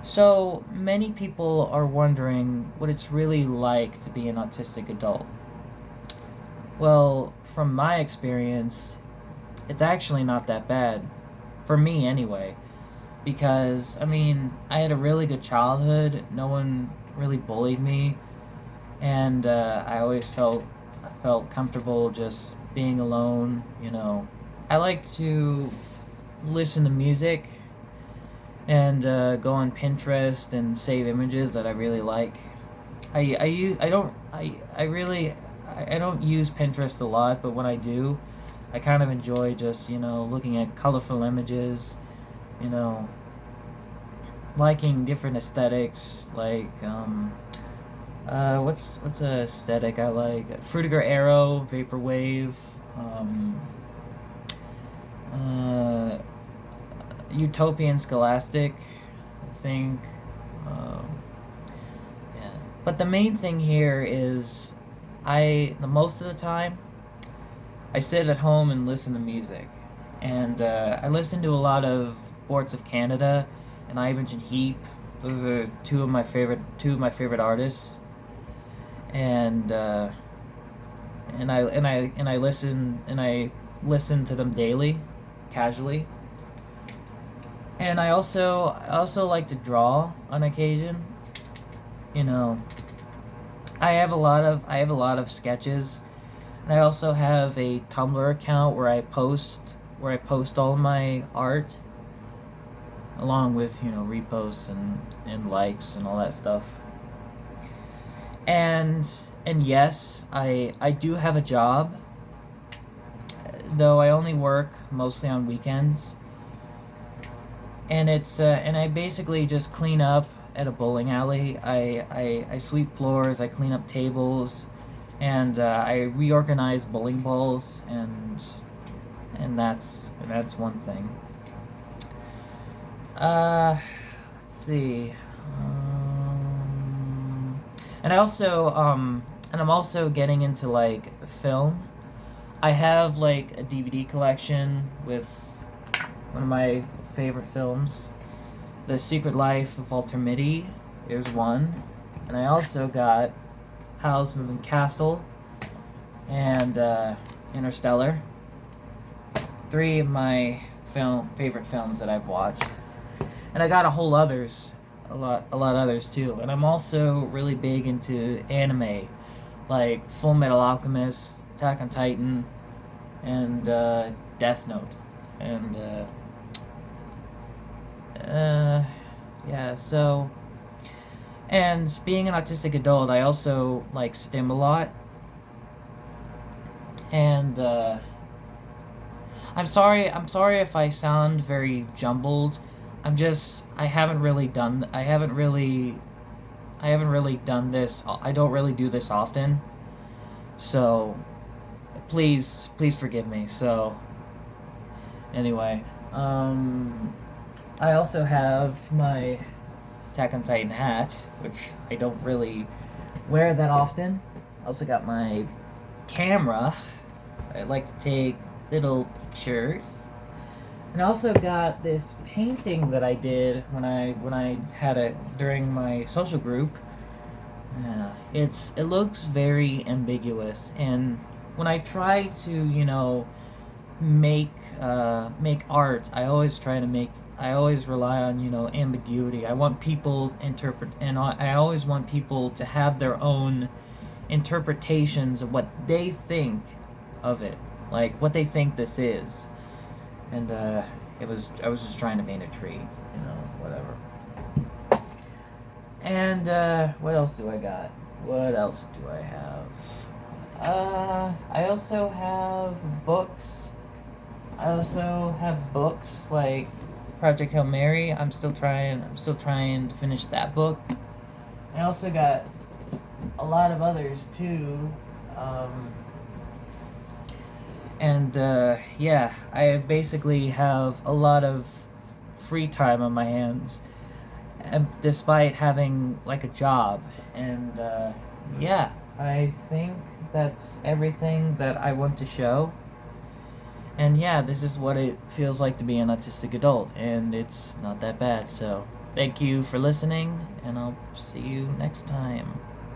So many people are wondering what it's really like to be an autistic adult. Well, from my experience, it's actually not that bad. For me, anyway. Because, I had a really good childhood. No one really bullied me. And I always felt comfortable just being alone. I like to listen to music and go on Pinterest and save images that I really like. I use I really I don't use Pinterest a lot, but when I do, I kind of enjoy just looking at colorful images, you know, liking different aesthetics like what's a aesthetic I like? Frutiger Arrow, Vaporwave, um, uh, Utopian Scholastic, I think. Um, yeah. But the main thing here is the most of the time, I sit at home and listen to music. And I listen to a lot of Boards of Canada and Imogen Heap. Those are two of my favorite artists. And I listen to them daily, casually. And I also like to draw on occasion. You know, I have a lot of sketches, and I also have a Tumblr account where I post all my art along with reposts and likes and all that stuff. And and yes, I do have a job, though I only work mostly on weekends. And I basically just clean up at a bowling alley. I sweep floors, I clean up tables, and I reorganize bowling balls, and that's one thing. Let's see. Um, and I'm also getting into like film. I have like a DVD collection with one of my favorite films, The Secret Life of Walter Mitty. There's one, and I also got Howl's Moving Castle and Interstellar. Three of my favorite films that I've watched, and I got a lot others too. And I'm also really big into anime, like Full Metal Alchemist, Attack on Titan, and Death Note, and yeah. So, and being an autistic adult, I also like stim a lot, and I'm sorry if I sound very jumbled. I haven't really done this. I don't really do this often. So please forgive me. So anyway, I also have my Attack on Titan hat, which I don't really wear that often. I also got my camera. I like to take little pictures. And I also got this painting that I did when I had it during my social group. It looks very ambiguous, and when I try to make art, I always rely on ambiguity. I want people interpret, and I always want people to have their own interpretations of what they think of it, like what they think this is. And I was just trying to paint a tree, whatever. And what else do I got? What else do I have? I also have books. I also have books like Project Hail Mary. I'm still trying to finish that book. I also got a lot of others too. Um, and yeah, I basically have a lot of free time on my hands, despite having like a job. And yeah, I think that's everything that I want to show. And yeah, this is what it feels like to be an autistic adult, and it's not that bad. So Thank you for listening, and I'll see you next time.